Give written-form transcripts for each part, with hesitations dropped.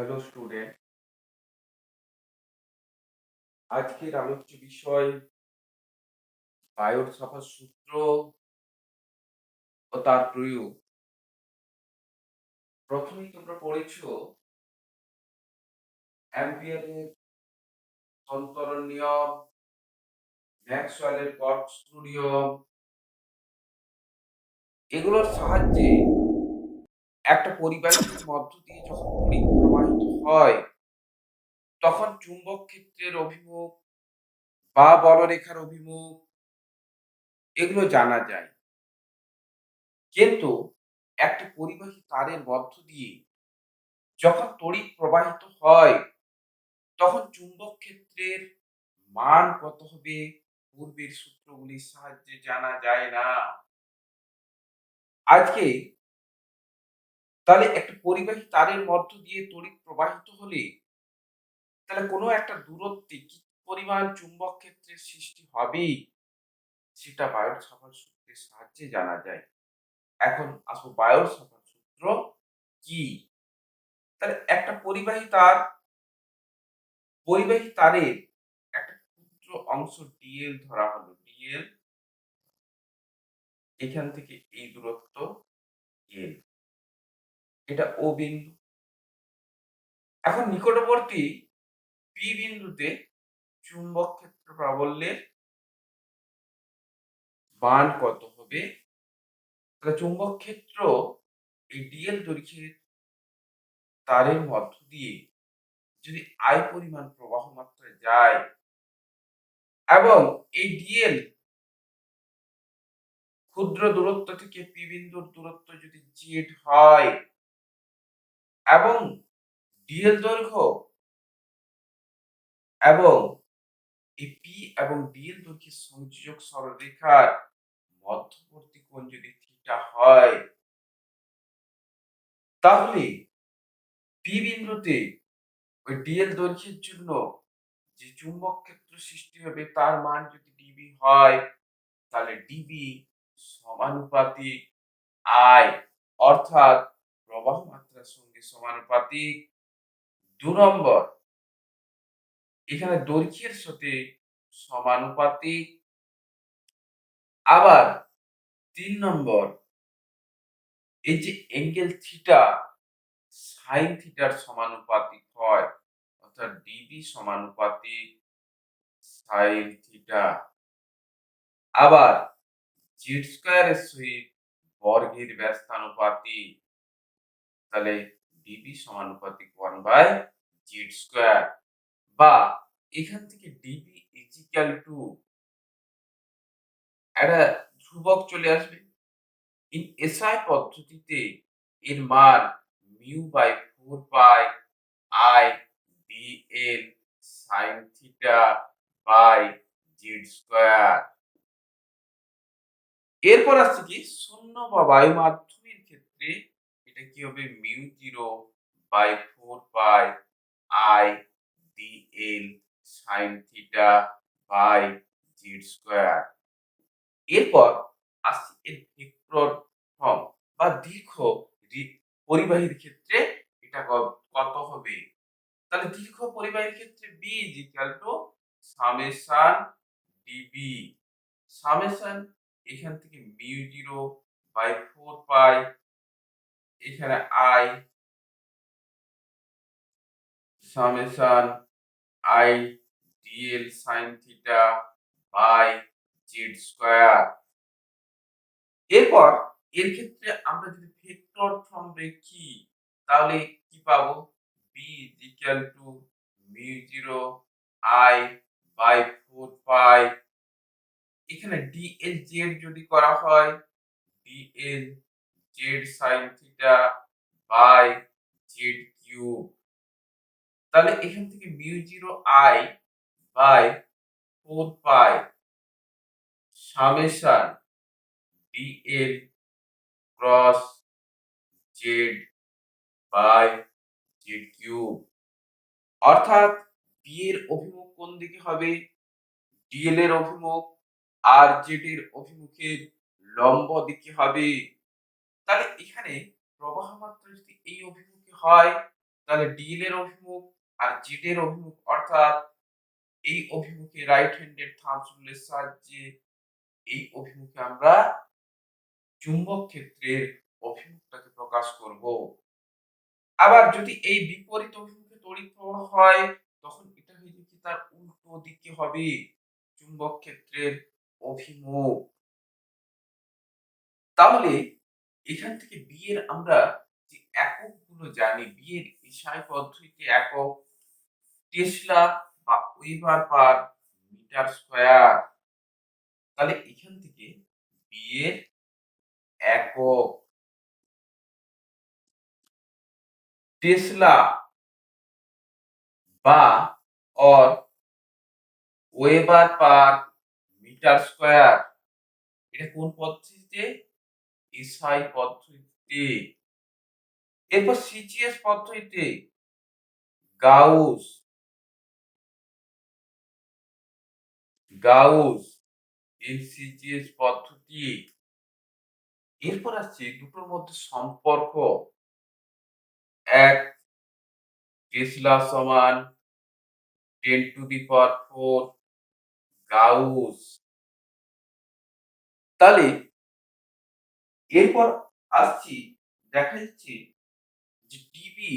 Hello student, আজকের আলোচ্য বিষয় বায়ুর সফর সূত্র ও তার প্রয়োগ। প্রথমেই তোমরা পড়েছো অ্যাম্পিয়ারের সন্তরণ নিয়ম, ম্যাক্সওয়েলের কর্কস্ক্রু নিয়ম। এগুলোর সাহায্যে একটা পরিবাহীর মধ্য দিয়ে যখন তড়িৎ প্রবাহিত হয় তখন চুম্বক ক্ষেত্রের অভিমুখ বা বলরেখার অভিমুখ এগুলো জানা যায়। কিন্তু একটা পরিবাহী তারের মধ্য দিয়ে যখন তড়িৎ প্রবাহিত হয় তখন চুম্বক ক্ষেত্রের মান কত হবে পূর্বের সূত্রগুলির সাহায্যে জানা যায় না। আজকে তাহলে একটা পরিবাহী তারের মধ্য দিয়ে তড়িৎ প্রবাহিত হলে তাহলে কোনো একটা দূরত্বে কি পরিমাণ চুম্বক ক্ষেত্রের সৃষ্টি হবে সেটা বায়ুর সফর সূত্রের সাহায্যে জানা যায়। এখন আসবো বায়ুর সফর সূত্র কি। তাহলে একটা পরিবাহী তারের একটা ক্ষুদ্র অংশ ডিএল ধরা হলো। ডিএল এখান থেকে এই দূরত্ব এল, এটা ও বিন্দু। এখন নিকটবর্তী পি বিন্দুতে চুম্বক ক্ষেত্র প্রাবল্যের মান কত হবে? তাহলে চুম্বক ক্ষেত্র এই ডিএল দৈর্ঘ্যের তারের মধ্য দিয়ে যদি আই পরিমাণ প্রবাহ মাত্রায় যায় এবং এই ডিএল ক্ষুদ্র দূরত্ব থেকে পি বিন্দুর দূরত্ব যদি জেড হয় এবং ডিএল দৈর্ঘ্য এবং এই পি এবং ডিএল দৈর্ঘ্যের সংযোজক সরলরেখার মধ্যবর্তী কোণ যদি থিটা হয় তাহলে পি বিন্দুতে ওই ডিএল দৈর্ঘ্যের জন্য যে চুম্বক ক্ষেত্র সৃষ্টি হবে তার মান যদি ডিবি হয় তাহলে ডিবি সমানুপাতিক আই, অর্থাৎ প্রবাহ মাত্রার সঙ্গে সমানুপাতিক। ২ নম্বর, এখানে দৈর্ঘ্যের সাথে সমানুপাতিক। আবার ৩ নম্বর, এই যে অ্যাঙ্গেল থিটা সাইন থিটার সমানুপাতিক হয়, অর্থাৎ ডিবি সমানুপাতিক সাইন থিটা। আবার জেড স্কয়ারের সহিত বর্গের ব্যস্তানুপাতিক, তাহলে ডিবি সমানুপাতিক 1/জেড স্কয়ার। বা এখান থেকে ডিবি ইজিক্যাল টু একটা ধ্রুবক চলে আসবে। ইন এসআই পদ্ধতিতে এর মান μ/4π IDL sin θ/z²। এরপর আসছে কি শূন্য বা বায়ু মাধ্যমের ক্ষেত্রে এটা কি হবে μ0/4π IDL sin θ/z²। এরপর আসছে এর ভেক্টর ফর্ম বা দীর্ঘ পরিবাহীর ক্ষেত্রে এটা কত হবে। তাহলে দীর্ঘ পরিবাহীর ক্ষেত্রে B is equal to summation dB, summation এখান থেকে μ0/4π এখানে I summation I dl sin θ/z²। এরপর এর ক্ষেত্রে আমরা যদি ভেক্টর ফর্ম লিখি তাহলে কি পাবো? B is equal to μ0I/4π, এখানে dlz যদি করা হয় dlz sin θ/z³, তাহলে এখান থেকে μ0I/4π summation dl cross z/z³, অর্থাৎ বি এর অভিমুখ কোন দিকে হবে? ডিএল এর অভিমুখ আর জেড এর অভিমুখের লম্ব দিকে হবে। তাহলে এখানে প্রবাহ মাত্রা যদি এই অভিমুখে হয় তাহলে ডিএল এর অভিমুখ আর জেড এর অভিমুখ, অর্থাৎ এই অভিমুখে রাইট হ্যান্ডেড থাম্ব রুলের সাহায্যে এই অভিমুখে আমরা চুম্বক ক্ষেত্রের অভিমুখটাকে প্রকাশ করব। আবার যদি এই বিপরীত অভিমুখে তড়িৎ প্রবাহ হয়, তখন এটা হয়ে যাবে কি তার উল্টো দিকে হবে চুম্বক ক্ষেত্রের অভিমুখ। তাহলে এখান থেকে বি এর আমরা যে এককগুলো জানি, বি এর এসআই পদ্ধতিতে একক টেসলা বা ওয়েবার পার মিটার স্কয়ার। তাহলে এখান থেকে বি এর একক টেসলা বা or weber per metre square. এটা কোন পদ্ধতিতে? এসআই পদ্ধতিতে। এরপর সিজিএস পদ্ধতিতে গাউস গাউস সিজিএস পদ্ধতি। এরপর আসছে দুটোর মধ্যে সম্পর্ক। এক টেসলা সমান 10⁴ গাউস। তাহলে এরপর আসছি, দেখা যাচ্ছে যে D B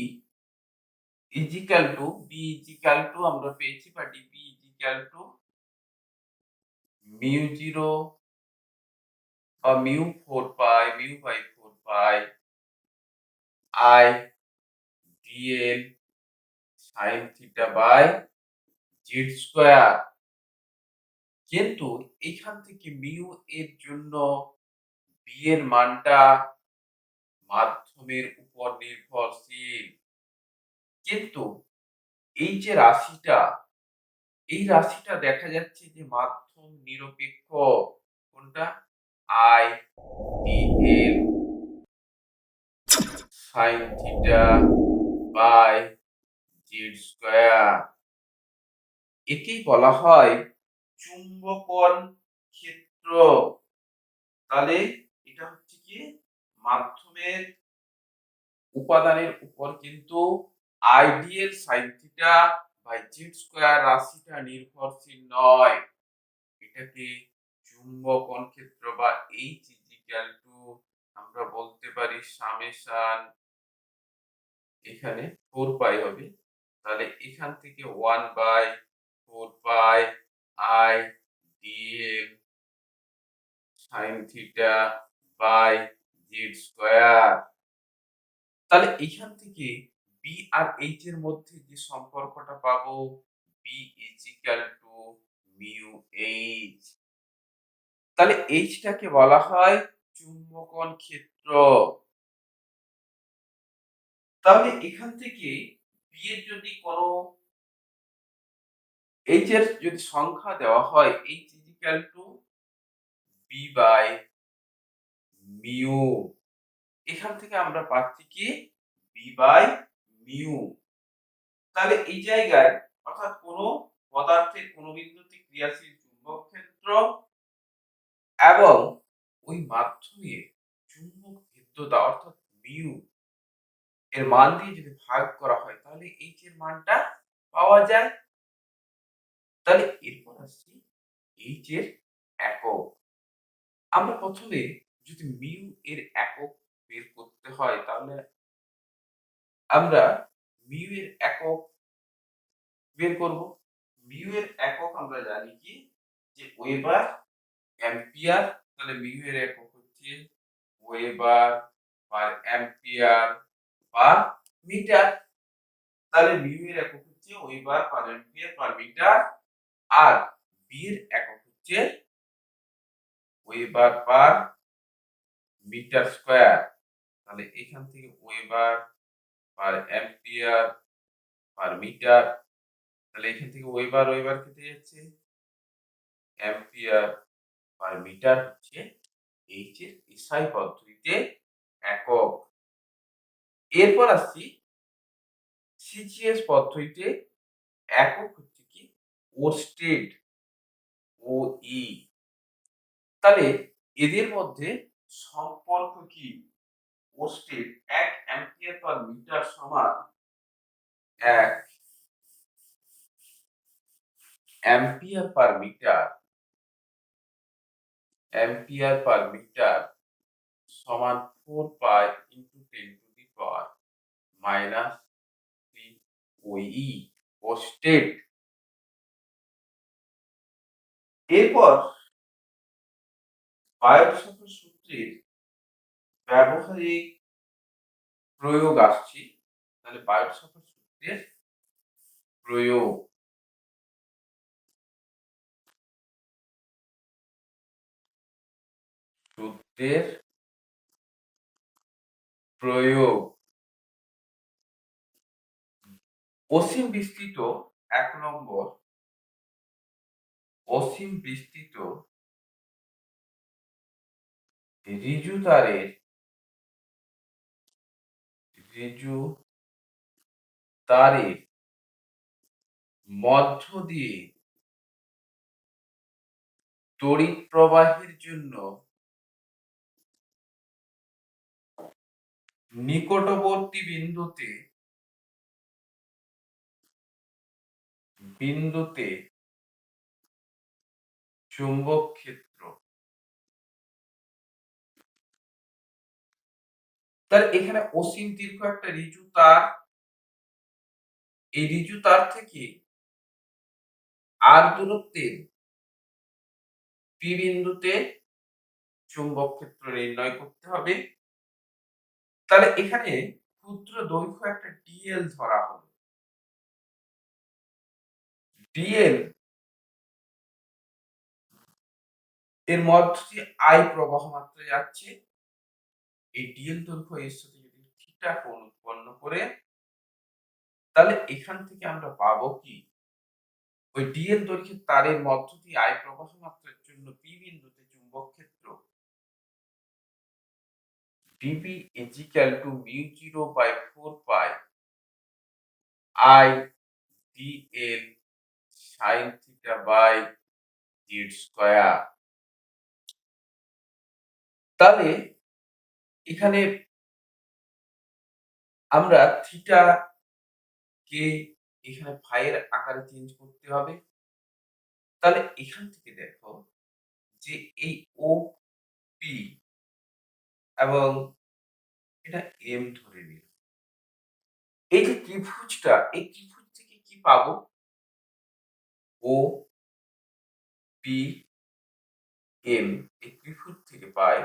equal to B is equal to আমরা পেয়েছি, বা D B equal to mu zero বা mu 4 pi mu by 4 pi I DL sine theta by Z square. কিন্তু এখান থেকে মিউ এর জন্য বি এর মানটা মাধ্যমের উপর নির্ভরশীল, কিন্তু এই যে রাশিটা, এই রাশিটা দেখা যাচ্ছে যে মাধ্যম নিরপেক্ষ। কোনটা? I DL sine theta by Z square. একেই বলা হয় চুম্বকন ক্ষেত্র। তাহলে এটা হচ্ছে কি মাধ্যমের উপাদানের উপর কিন্তু I d l sine theta by Z square রাশিটা নির্ভরশীল নয়। এটাকে চুম্বকন ক্ষেত্র বা এইচ ইজিক্যাল টু আমরা বলতে পারি সামেশন, এখানে 4 পাই হবে। তাহলে এখান থেকে 1 by 4 pi I DL sine theta by Z square. তাহলে এখান থেকে বি আর এইচ এর মধ্যে যে সম্পর্কটা পাবো, B is equal to mu H. তাহলে এইচটাকে বলা হয় চুম্বকন ক্ষেত্র। তাহলে এখান থেকে বি এর যদি কোনো এইচ এর যদি সংখ্যা দেওয়া হয়, H is equal to B by mu, এখান থেকে আমরা পাচ্ছি কি বি বাই মিউ। তাহলে এই জায়গায় অর্থাৎ কোন পদার্থের কোন বিন্দুতে ক্রিয়াশীল চুম্বক ক্ষেত্র এবং ওই মাধ্যমে চুম্বক ভেদ্যতা অর্থাৎ মিউ এর মান দিয়ে যদি ভাগ করা হয়, তাহলে এইচ এর মানটা পাওয়া যায়। তাহলে এরপর আসছি এইচ এর একক। আমরা প্রথমে যদি মিউ এর একক বের করতে হয়, তাহলে আমরা মিউ এর একক বের করব। মিউ এর একক আমরা জানি কি যে ওয়েবার অ্যাম্পিয়ার। তাহলে মিউ এর একক হচ্ছে weber per ampere per metre. তাহলে মিউ এর একক হচ্ছে weber per ampere per metre, আর বি এর একক হচ্ছে ওয়েবার পার মিটার স্কয়ার। তাহলে এখান থেকে weber per ampere per metre, তাহলে এখান থেকে ওয়েবার ওয়েবার কেটে যাচ্ছে, অ্যাম্পিয়ার পার মিটার হচ্ছে এইচ এর এসআই পদ্ধতিতে একক। এরপর আসছি সিজিএস পদ্ধতিতে একক হচ্ছে কি ওরস্টেড ও ই। তাহলে এদের মধ্যে সম্পর্ক কি? ওরস্টেড 1 অ্যাম্পিয়ার পার মিটার সমান 1 অ্যাম্পিয়ার পার মিটার সমান 4 পাই ইনটু 10 টু দি পাওয়ার -3 ওই পোস্টেড। এরপর বায়োট সাভারের সূত্রের ব্যবহারিক প্রয়োগ আসছে। তাহলে বায়োট সাভার সূত্রের প্রয়োগ। সূত্রের প্রয়োগ। অসীম বিস্তৃত ১ নম্বর অসীম বিস্তৃত ঋজু তারের মধ্য দিয়ে তড়িৎ প্রবাহের জন্য নিকটবর্তী বিন্দুতে চুম্বক ক্ষেত্র। তাহলে এখানে অসীম দীর্ঘ একটা ঋজু তার, এই ঋজু তার থেকে আর দূরত্বে পি বিন্দুতে চুম্বক ক্ষেত্র নির্ণয় করতে হবে। তাহলে এখানে ক্ষুদ্র দৈর্ঘ্য একটা ডিএল ধরা হলো। ডিএল এর মধ্য দিয়ে আই প্রবাহ মাত্রা যাচ্ছে। এই ডিএল দৈর্ঘ্য এর সাথে যদি থিটা কোণ উৎপন্ন করে, তাহলে এখান থেকে আমরা পাবো কি, ওই ডিএল দৈর্ঘ্যের তারের মধ্য দিয়ে আই প্রবাহ মাত্রার জন্য পি বিন্দুতে চুম্বক ক্ষেত্র d B is equal to mu 0 by 4 pi I DL sine theta by Z square. তাহলে এখানে আমরা থিটা কে এখানে ফাই এর আকারে চেঞ্জ করতে হবে। তাহলে এখান থেকে দেখো যে এই ও পি এবং এটা এম ধরে নিল। এই যে ত্রিভুজটা, এই ত্রিভুজ থেকে কি পাবো, ও পি এম এই ত্রিভুজ থেকে পাই।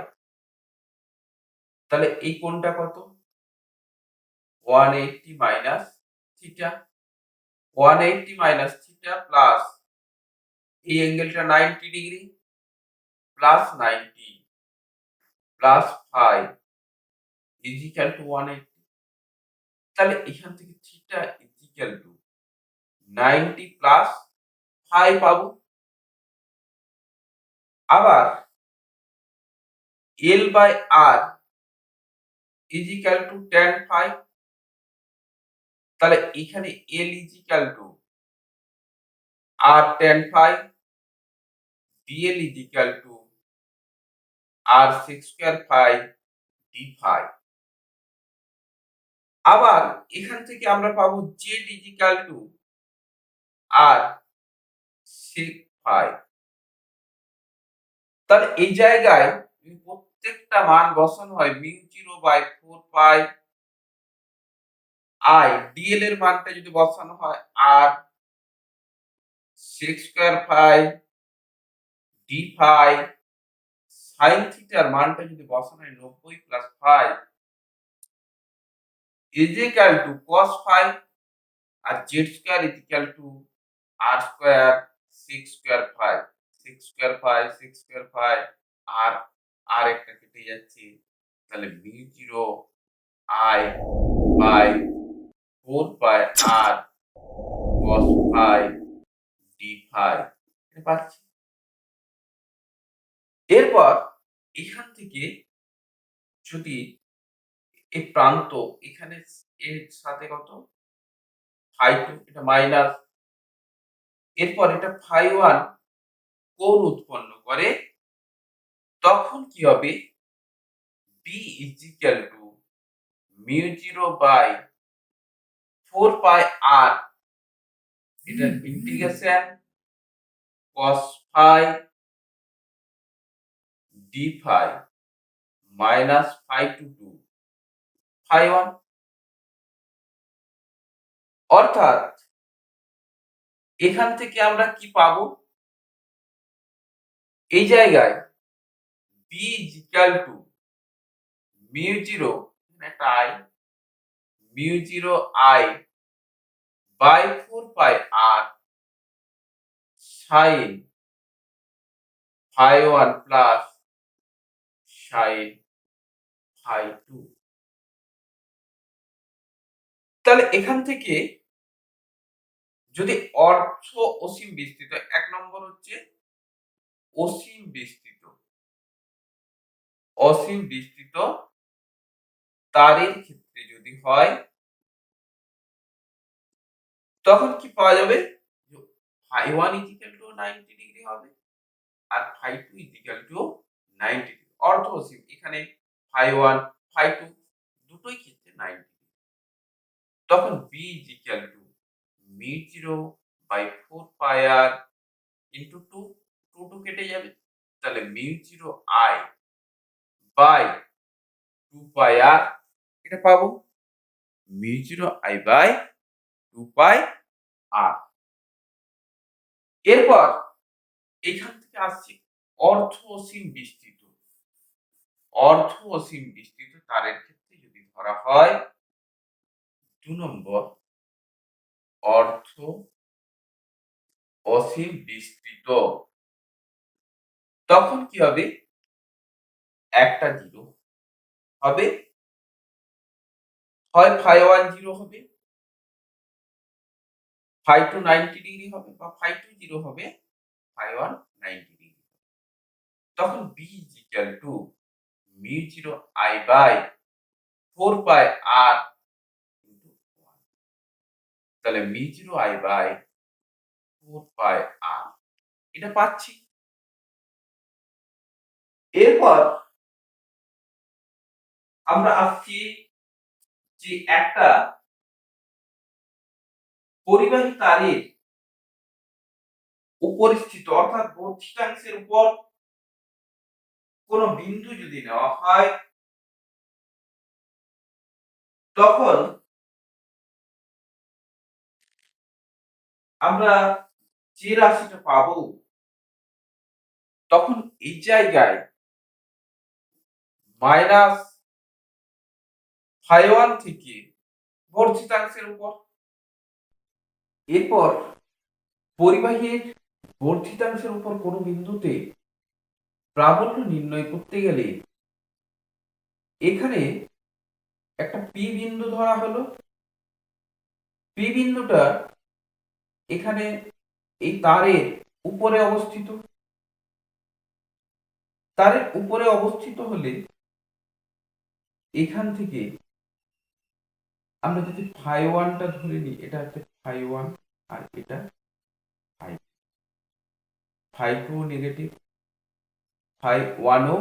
তাহলে এই কোণটা কত, 180 minus theta, 180 minus theta plus এই অ্যাঙ্গেলটা 90 degree plus 90 plus 5 is equal to 180। তাহলে এখান থেকে theta is equal to 90 plus 5 পাবো। আবার l by r is equal to tan phi। তাহলে এখানে l is equal to r tan phi, d l is equal to r sec square phi d phi। আবার এখান থেকে আমরা পাবো z is equal to r sec phi। তাহলে এই জায়গায় প্রত্যেকটা মান বসানো হয় mu 0 by 4 pi I d l এর মানটা যদি বসানো হয় r sec square phi d phi, sin থিটার মানটা যদি বসানো হয় 90 plus 5 is equal to cos phi আর z square is equal to r square sec square phi, sec square phi, sec square phi আর আর একটা কেটে যাচ্ছে। তাহলে mu 0 I by 4 pi R cos phi d phi এটা পাচ্ছি। এরপর এখান থেকে যদি এই প্রান্ত এখানে এর সাথে কত phi 2 এটা মাইনাস, এরপর এটা phi 1 কোণ উৎপন্ন করে, তখন কি হবে, b is equal to mu 0 by 4 pi r এটার integration cos phi d phi minus phi to 2 phi 1, অর্থাৎ এখান থেকে আমরা কি পাবো? এই জায়গায় b is equal to mu 0 একটা i mu 0 i by 4 pi r sin phi 1 plus sin phi 2। তাহলে এখান থেকে যদি অর্ধ অসীম বিস্তৃত, এক নম্বর হচ্ছে অসীম বিস্তৃত, অসীম বিস্তৃত তারের ক্ষেত্রে যদি হয় তখন কি পাওয়া যাবে? phi 1 is equal to 90 degree হবে আর phi 2 is equal to 90 degree. অর্ধ অসীম, এখানে phi 1 phi 2 দুটোই ক্ষেত্রে 90 ডিগ্রি। তখন b is equal to mu 0 by 4 pi r into 2, 2 কেটে যাবে, তাহলে mu 0 i by 2 pi r এটা পাবো mu 0 i by 2 pi r। এরপর এখান থেকে আসছে অর্ধ অসীম বিস্তৃত, অর্ধ অসীম বিস্তৃত তারের ক্ষেত্রে যদি ধরা হয় 2 নম্বর অর্ধ অসীম বিস্তৃত, তখন কি হবে? একটা জিরো হবে, হয় phi 1 জিরো হবে, phi 2 90 ডিগ্রি হবে, বা phi 2 জিরো হবে, phi 1 90 ডিগ্রি। তখন b is equal to mu 0 i by 4 pi r into 1, তাহলে mu 0 i by 4 pi r এটা পাচ্ছি। এরপর আমরা আসছি যে একটা পরিবাহী তারের উপরিস্থিত অর্থাৎ বর্ধিতাংশের উপর কোন বিন্দু যদি নেওয়া হয় তখন আমরা যে রাশিটা পাবো তখন এই জায়গায় মাইনাস phi 1 থেকে বর্ধিতাংশের উপর। এরপর পরিবাহীর বর্ধিতাংশের উপর কোন বিন্দুতে প্রাবল্য নির্ণয় করতে গেলে এখানে একটা পি বিন্দু ধরা হলো, পি বিন্দুটা এখানে এই তারের উপরে অবস্থিত, তারের উপরে অবস্থিত হলে এখান থেকে আমরা যদি phi 1 টা ধরে নিই, এটা হচ্ছে phi 1 আর এটা phi 2, phi 2 নেগেটিভ, phi 1 ও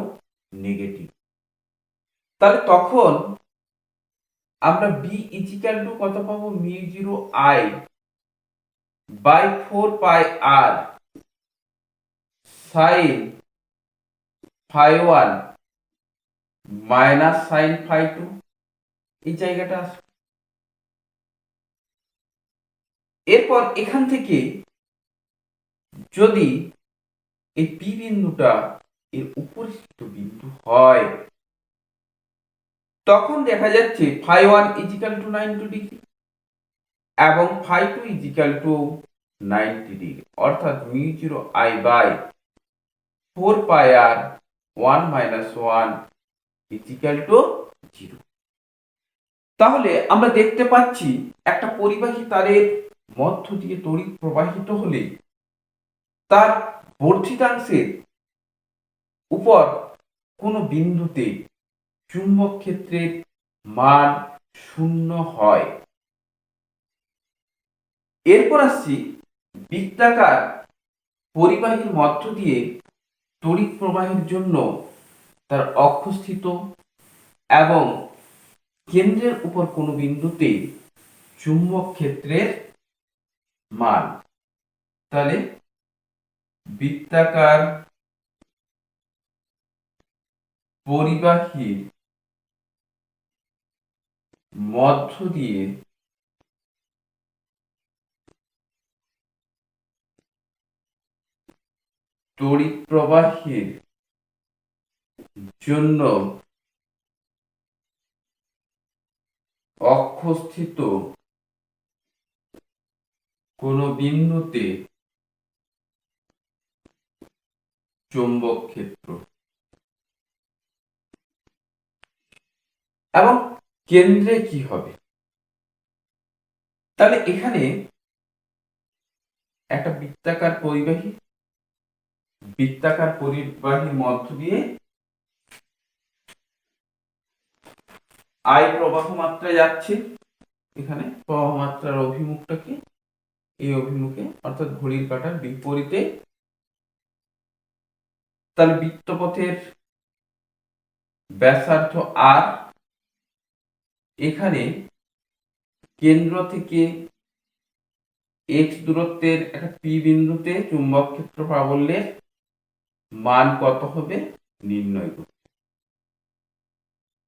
নেগেটিভ। তাহলে তখন আমরা b is equal to কত পাবো? mu 0 i by 4 pi r sin phi 1 minus sin phi 2, এই জায়গাটা আসবে। এরপর এখান থেকে যদি এই পি বিন্দুটা এর উপরিস্থিত বিন্দু হয় তখন দেখা যাচ্ছে phi 1 is equal to 90 degree এবং phi 2 is equal to 90 degree, অর্থাৎ mu 0 i by 4 pi r 1 minus 1 is equal to 0। তাহলে আমরা দেখতে পাচ্ছি একটা পরিবাহী তারের মধ্য দিয়ে তড়িৎ প্রবাহিত হলে তার বর্ধিতাংশের উপর কোন বিন্দুতে চুম্বক ক্ষেত্রের মান 0 হয়। এরপর আসছি বৃত্তাকার পরিবাহীর মধ্য দিয়ে তড়িৎ প্রবাহের জন্য তার অক্ষস্থিত এবং কেন্দ্রের উপর কোনো বিন্দুতে চুম্বক ক্ষেত্রের মান। তাহলে বৃত্তাকার পরিবাহীর মধ্য দিয়ে তড়িৎ প্রবাহের জন্য অক্ষস্থিত কোন বিন্দুতে চৌম্বক ক্ষেত্র এবং কেন্দ্রে কি হবে? তাহলে এখানে একটা বৃত্তাকার পরিবাহীর মধ্য দিয়ে আই প্রবাহ মাত্রা যাচ্ছে। এখানে প্রবাহ মাত্রার অভিমুখটাকে এই অভিমুখে অর্থাৎ ঘড়ির কাঁটার বিপরীতে। তাহলে বৃত্তপথের ব্যাসার্ধ আর, এখানে কেন্দ্র থেকে x দূরত্বের একটা পি বিন্দুতে চুম্বক ক্ষেত্র প্রাবল্যের মান কত হবে নির্ণয় করতে।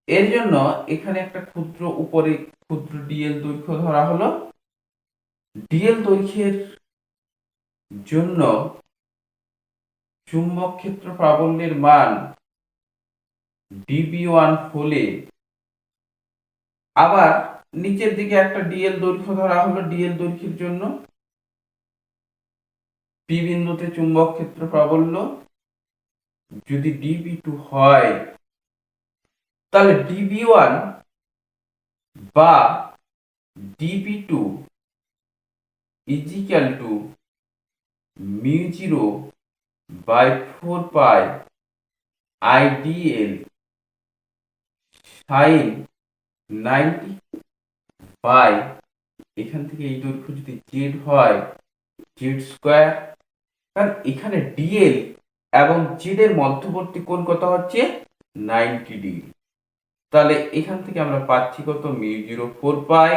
এর জন্য এখানে একটা ক্ষুদ্র ডিএল দৈর্ঘ্য ধরা হলো। ডিএল দৈর্ঘ্যের জন্য চুম্বক ক্ষেত্র প্রাবল্যের মান dB1 হলে আবার নিচের দিকে একটা ডিএল দৈর্ঘ্য ধরা হলো। ডিএল দৈর্ঘ্যের জন্য পি বিন্দুতে চুম্বক ক্ষেত্র প্রাবল্য যদি dB2 হয়, তাহলে dB1 বা dB2 equal to μ0/4 pi IDL sin 90 by, এখান থেকে এই দৈর্ঘ্য যদি জেড হয় জেড স্কোয়ার। কারণ এখানে ডিএল এবং জেড এর মধ্যবর্তী কোণ কত হচ্ছে 90 ডিগ্রি। তাহলে এখান থেকে আমরা পাচ্ছি কত μ0/4 pi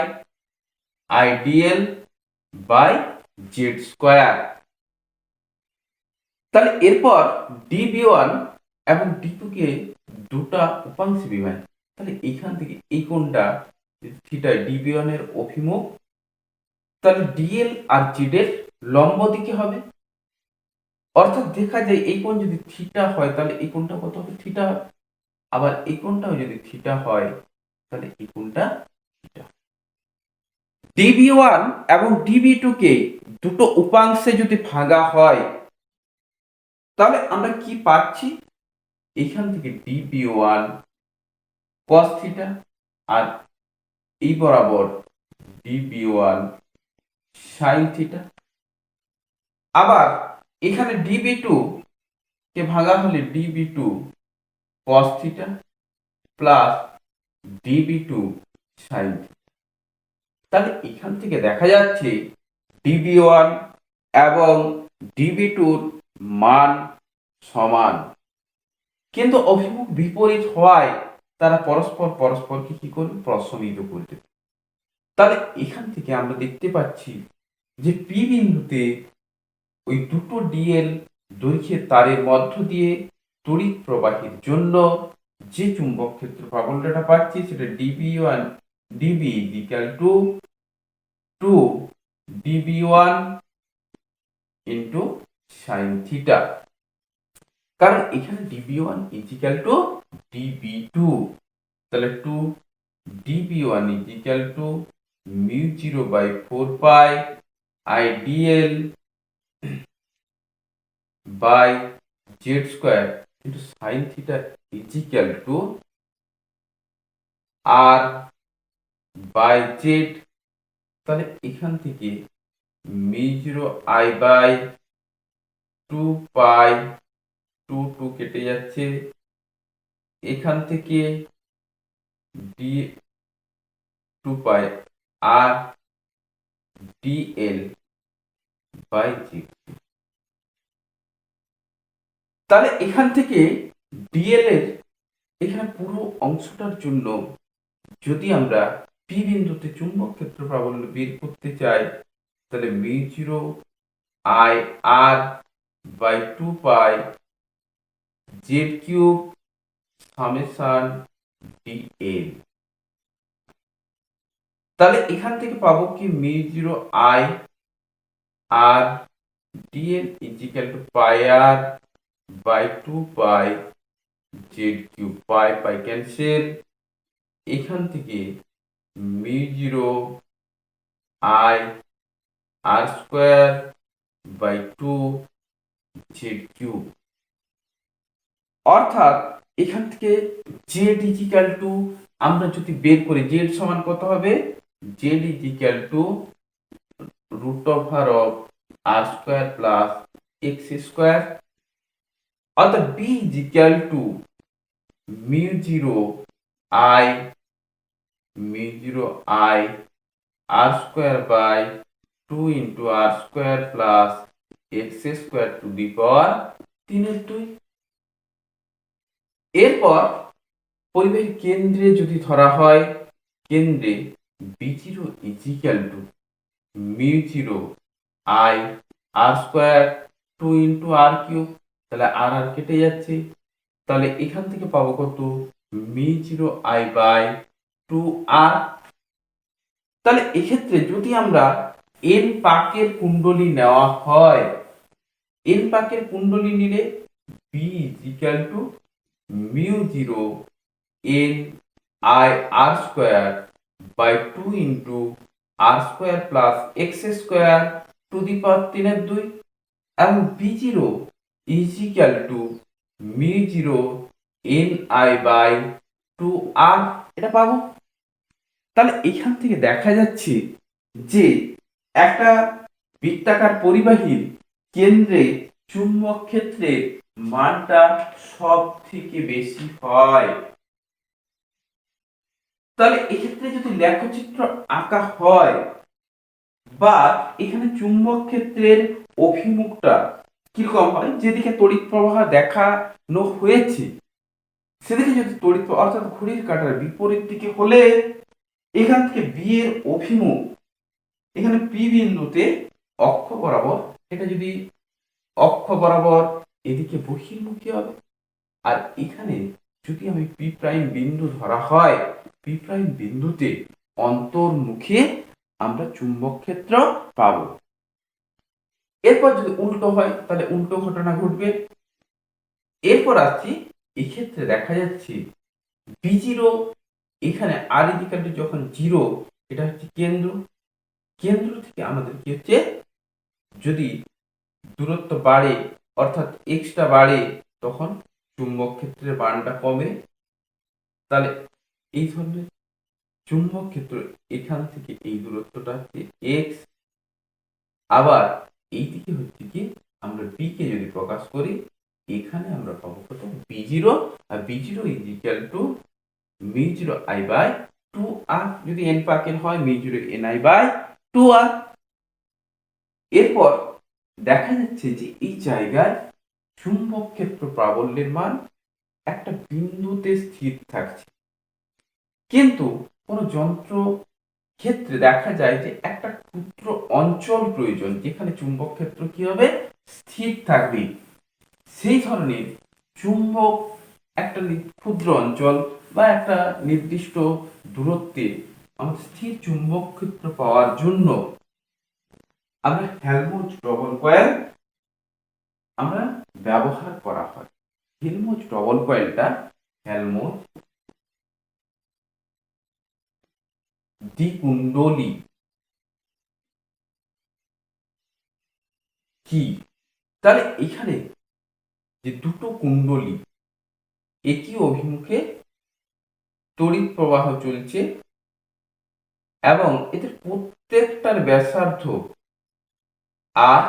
IDL by Z square. তাহলে এরপর dB1 এবং D2 কে দুটা উপাংশে বিভাগ। তাহলে এখান থেকে এই কোণটা থিটা dB1 এর অভিমুখ, তাহলে ডিএল আর জেড এর লম্ব দিকে হবে। অর্থাৎ দেখা যায় এই কোণ যদি থিটা হয় তাহলে এই কোণটা কত হবে থিটা। আবার এই কোণটাও যদি থিটা হয় তাহলে এই কোণটা থিটা। dB1 এবং dB2 কে দুটো উপাংশে যদি ভাঙা হয় তাহলে আমরা কি পাচ্ছি? এখান থেকে dB1 cos থিটা আর এই বরাবর dB1 sin থিটা। আবার এখানে dB2 কে ভাঙা হলে dB2 cos theta plus dB2 sin theta. তাহলে এখান থেকে দেখা যাচ্ছে dB1 এবং dB2 মান সমান, কিন্তু অভিমুখ বিপরীত হওয়ায় তারা পরস্পরকে কি করবে প্রশমিত করবে। তাহলে এখান থেকে আমরা দেখতে পাচ্ছি যে পি বিন্দুতে ওই দুটো ডিএল দৈর্ঘ্যের তারের মধ্য দিয়ে তড়িৎ প্রবাহের জন্য যে চুম্বক ক্ষেত্র প্রাবল্যটা পাচ্ছি সেটা dB1 dB equal to 2 dB1 into sin theta. কারণ এখানে dB1 ইকুয়াল টু dB2, তাহলে 2 dB1 equal to μ0/4 pi IDL by Z square into sine theta equal to R by Z. তাহলে এখান থেকে μ0I/2 পাই 2 কেটে যাচ্ছে, এখান থেকে d2 pi r dl by Z. তাহলে এখান থেকে ডিএল এর এখানে পুরো অংশটার জন্য যদি আমরা পি বিন্দুতে চুম্বক ক্ষেত্র প্রাবল্য বের করতে চাই, তাহলে mu zero I r by 2 pi z cube summation d l. তাহলে এখান থেকে পাবো কি mu zero I r d l is equal to pi r by 2 pi z cube, pi pi cancel. এখান থেকে mu zero I R square by 2 z cube, অর্থাৎ এখান থেকে জেড ইজিক্যাল টু আমরা যদি বের করি, জেড সমান কত হবে, Z equal to root over of R square plus X square, অর্থাৎ B is equal to mu zero I R square by 2 into R square plus X square to the power 3/2। এরপর পরিবাহীর কেন্দ্রে যদি ধরা হয়, কেন্দ্রে B zero equal to mu zero I R square 2 into R cube, তাহলে আর আর কেটে যাচ্ছে, তাহলে এখান থেকে পাবো কত, mu zero I by 2r। তাহলে এক্ষেত্রে যদি আমরা এন পাকের কুণ্ডলী নেওয়া হয়, এন পাকের কুণ্ডলী নিলে B is equal to mu zero N I R square by 2 into R square plus X square to the power 3/2, এবং B zero equal to mu zero N I by 2r, এটা পাবো। তাহলে এখান থেকে দেখা যাচ্ছে যে একটা বৃত্তাকার পরিবাহীর কেন্দ্রে চুম্বক ক্ষেত্রের মানটা সব থেকে বেশি হয়। তাহলে এক্ষেত্রে যদি লেখচিত্র আঁকা হয় বা এখানে চুম্বক ক্ষেত্রের অভিমুখটা কিরকম হয়, যেদিকে তড়িৎ প্রবাহ দেখানো হয়েছে সেদিকে যদি তড়িৎ প্রবাহ অর্থাৎ ঘড়ির কাঁটার বিপরীত দিকে হলে এখান থেকে বি এর অভিমুখ এখানে পি বিন্দুতে অক্ষ বরাবর, এটা যদি অক্ষ বরাবর এদিকে বহির্মুখী হবে, আর এখানে যদি আমি পি প্রাইম বিন্দু ধরা হয়, পি প্রাইম বিন্দুতে অন্তর্মুখী আমরা চুম্বক ক্ষেত্র পাবো। এরপর যদি উল্টো হয় তাহলে উল্টো ঘটনা ঘটবে। এরপর আসছি, এক্ষেত্রে দেখা যাচ্ছে বি জিরো এখানে আর ইজিক্যাল টু যখন জিরো, এটা হচ্ছে কেন্দ্র, কেন্দ্র থেকে আমাদের কি হচ্ছে, যদি দূরত্ব বাড়ে অর্থাৎ এক্সটা বাড়ে তখন চুম্বক ক্ষেত্রের মানটা কমে। তাহলে এই ধরনের চুম্বক ক্ষেত্র এখান থেকে এই দূরত্বটা হচ্ছে এক্স, আবার এই দিকে হচ্ছে কি আমরা বি কে যদি প্রকাশ করি, এখানে আমরা পাবো কত, বি জিরো, আর B zero is equal to mu zero I by 2r, যদি এন পাকের হয় mu zero N I by 2r। এরপর দেখা যাচ্ছে যে এই জায়গায় চুম্বক ক্ষেত্র প্রাবল্যের মান একটা বিন্দুতে স্থির থাকছে, কিন্তু কোন যন্ত্র ক্ষেত্রে দেখা যায় যে একটা ক্ষুদ্র অঞ্চল প্রয়োজন যেখানে চুম্বক ক্ষেত্র কি হবে, স্থির থাকবে। সেই ধরনের চুম্বক একটা ক্ষুদ্র অঞ্চল বা একটা নির্দিষ্ট দূরত্বে আমাদের স্থির চুম্বক ক্ষেত্র পাওয়ার জন্য আমরা হেলমহোল্টজ ডবল কয়েল আমরা ব্যবহার করা হয়। হেলমহোল্টজ ডবল কয়েলটা হেলমহোল্টজ দ্বিকুণ্ডলী কি, তাহলে এখানে যে দুটো কুণ্ডলী একই অভিমুখে তড়িৎ প্রবাহ চলছে এবং এদের প্রত্যেকটার ব্যাসার্ধ আর,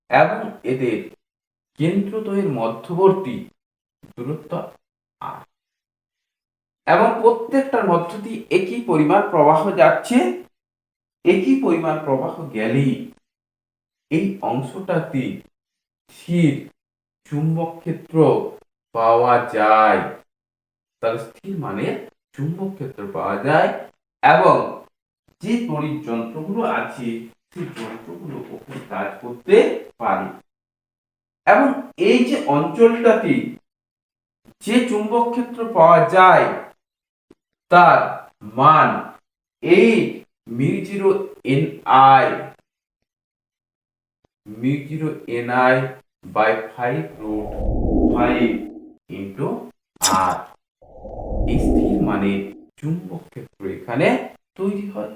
এবং এদের কেন্দ্রদ্বয়ের মধ্যবর্তী দূরত্ব আর, এবং প্রত্যেকটার মধ্য দিয়ে একই পরিমাণ প্রবাহ যাচ্ছে। একই পরিমাণ প্রবাহ গেলেই এই অংশটাতে স্থির চুম্বক ক্ষেত্র পাওয়া যায়। তাহলে স্থির মানে চুম্বক ক্ষেত্র পাওয়া যায় এবং যে তড়িৎ যন্ত্রগুলো আছে সেই যন্ত্রগুলো ওপর কাজ করতে পারে। এবং এই যে অঞ্চলটাতে যে চুম্বক ক্ষেত্র পাওয়া যায় তার মান 8 মিউ0 ni by 5√5 into r। এই স্থির মানে চুম্বক ক্ষেত্র এখানে তৈরি হয়।